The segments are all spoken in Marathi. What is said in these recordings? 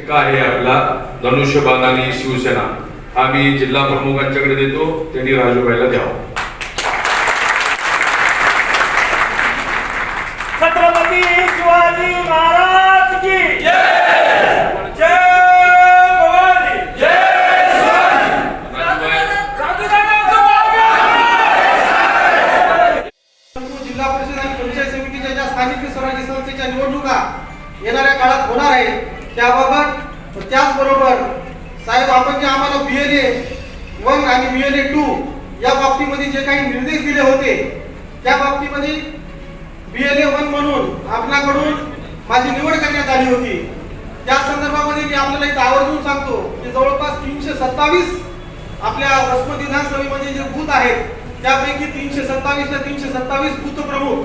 शिक्का आहे आपला धनुष्यबाण आणि शिवसेना हा मी जिल्हा प्रमुखांच्याकडे देतो, त्यांनी राजूभाईला द्यावा. छत्रपती शिवाजी महाराज की जय. जय भवानी. जय जिल्हा परिषद आणि पंचायत समितीच्या ज्या स्थानिक स्वराज्य संस्थेच्या निवडणुका येणाऱ्या काळात होणार आहे त्याबाबत त्याचबरोबर साहेब आपण जे आम्हाला BLA 1 आणि BLA 2 या बाबतीमध्ये जे काही निर्देश दिले होते त्या बाबतीमध्ये BLA 1 म्हणून आपल्याकडून माझी निवड करण्यात आली होती. त्या संदर्भामध्ये मी आपल्याला एक आवर्जून सांगतो की जवळपास 327 आपल्या वसमत विधानसभेमध्ये जे बूथ आहेत त्यापैकी 327 ला 327 बूथ प्रमुख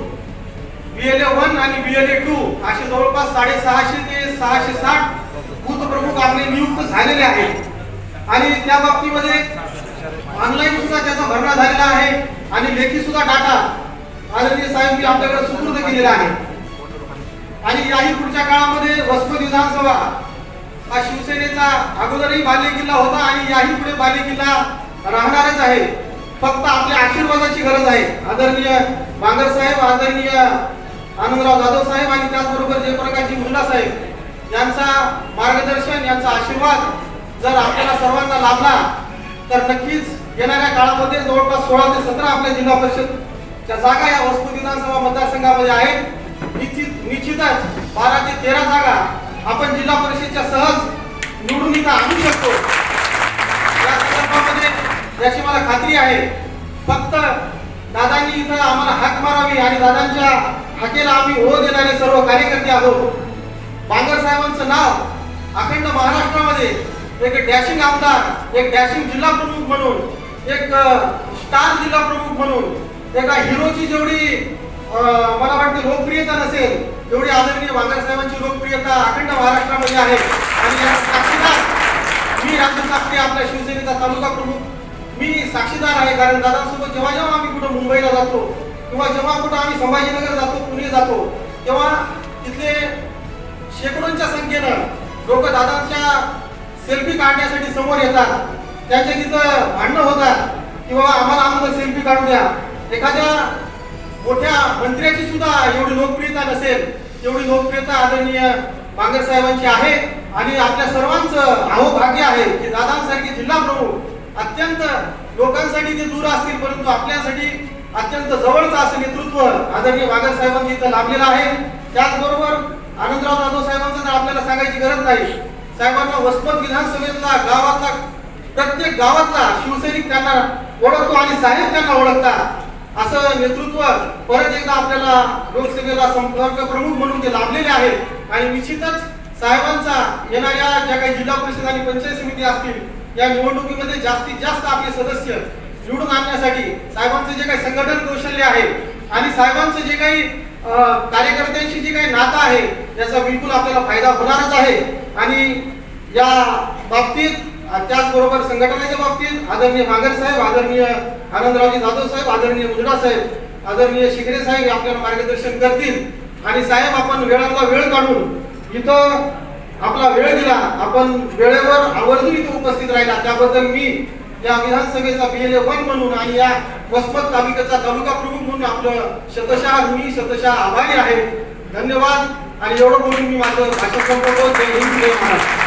BLA 1 आणि BLA 2 असे जवळपास 650 ते 660 बूथ प्रमुख आपले नियुक्त झालेले आहेत आणि त्या बाबतीमध्ये ऑनलाईन सुद्धा त्याचा भरणा झालेला आहे आणि लेखी सुद्धा डाटा आदरणीय साहेब आपल्याकडे सुपूर्द केलेला आहे. आणि याही पुढच्या काळामध्ये वसमत विधानसभा हा शिवसेनेचा अगोदरही बालेकिल्ला होता आणि याही पुढे बालेकिल्ला राहणारच आहे. फक्त आपल्या आशीर्वादाची गरज आहे. आदरणीय बांगर साहेब, आदरणीय आनंदराव जाधव साहेब आणि त्याचबरोबर जयप्रकाशजी मुंडा साहेब यांचा मार्गदर्शन, यांचा आशीर्वाद जर आपल्याला सर्वांना लाभला तर नक्कीच येणाऱ्या काळामध्ये जवळपास 16 ते 17 आपल्या जिल्हा परिषदच्या जागा या वसमत विधानसभा मतदारसंघामध्ये आहेत. निश्चितच 12 ते 13 जागा आपण जिल्हा परिषदच्या सहज निवडून इथं आणू शकतो. या संदर्भामध्ये याची मला खात्री आहे. फक्त दादांनी इथं आम्हाला हाक मारावी आणि दादांच्या हाकेला आम्ही हो देणारे सर्व कार्यकर्ते आहोत. बांगर साहेबांचं नाव अखंड महाराष्ट्रामध्ये एक डॅशिंग आमदार, एक डॅशिंग जिल्हा प्रमुख म्हणून, एक स्टार जिल्हा प्रमुख म्हणून, एका हिरोची जेवढी मला वाटतं लोकप्रियता नसेल तेवढी आदरणीय बांगर साहेबांची लोकप्रियता अखंड महाराष्ट्रामध्ये आहे. आणि या साक्षीदार मी राज्यशास्त्री आपल्या शिवसेनेचा तालुका प्रमुख मी साक्षीदार आहे. कारण दादांसोबत जेव्हा जेव्हा आम्ही कुठं मुंबईला जातो किंवा जेव्हा कुठं आम्ही संभाजीनगर जातो, पुणे जातो, तेव्हा तिथले शेकडोंच्या संख्येनं लोक दादांच्या सेल्फी काढण्यासाठी समोर येतात. त्यांच्या तिथं भांडणं होतात की बाबा आम्हाला सेल्फी काढू द्या. एखाद्या मोठ्या मंत्र्याची सुद्धा एवढी लोकप्रियता नसेल तेवढी लोकप्रियता आदरणीय बांगर साहेबांची आहे. आणि आपल्या सर्वांचं अहोभाग्य आहे की दादांसारखे जिल्हा प्रमुख अत्यंत लोकांसाठी ते दूर असतील परंतु आपल्यासाठी अत्यंत जवळचं असं नेतृत्व आदरणीय बांगर साहेबांनी इथं लाभलेलं आहे. त्याचबरोबर आनंदराव जाधव साहेबांचं तर आपल्याला सांगायची गरज नाही. साहेबांना वसमत विधानसभेतला गावातला प्रत्येक गावातला शिवसैनिक त्यांना ओळखतो आणि साहेब त्यांना ओळखतात. असं नेतृत्व परत एकदा आपल्याला लोकसभेला संपर्क प्रमुख म्हणून ते लाभलेले आहेत. आणि निश्चितच साहेबांचा येणाऱ्या ज्या काही जिल्हा परिषद आणि पंचायत समिती असतील या निवडणुकीमध्ये जास्तीत जास्त आपले सदस्य निवडून आणण्यासाठी साहेबांचं जे काही संघटन कौशल्य आहे आणि साहेबांचं जे काही कार्यकर्त्यांशी जे काही नातं आहे याचा बिलकुल आपल्याला फायदा होणारच आहे. आणि या बाबतीत त्याचबरोबर संघटनेच्या बाबतीत आदरणीय बांगर साहेब, आदरणीय आनंदरावजी जाधव साहेब, आदरणीय मुंडा साहेब, आदरणीय शिखरे साहेब आपल्याला मार्गदर्शन करतील. आणि साहेब आपण वेळाला वेळ काढून इथं आपला वेळ दिला, आपण वेळेवर आवर्जून इथं उपस्थित राहिला त्याबद्दल मी या विधानसभेचा BLA 1 म्हणून आणि या वसमत तालुक्याचा तालुका प्रमुख म्हणून आपलं शतशः आभारी आहे. धन्यवाद. आणि एवढं बोलून मी माझं भाषण संपवतो. जय हिंद, जय महाराष्ट्र.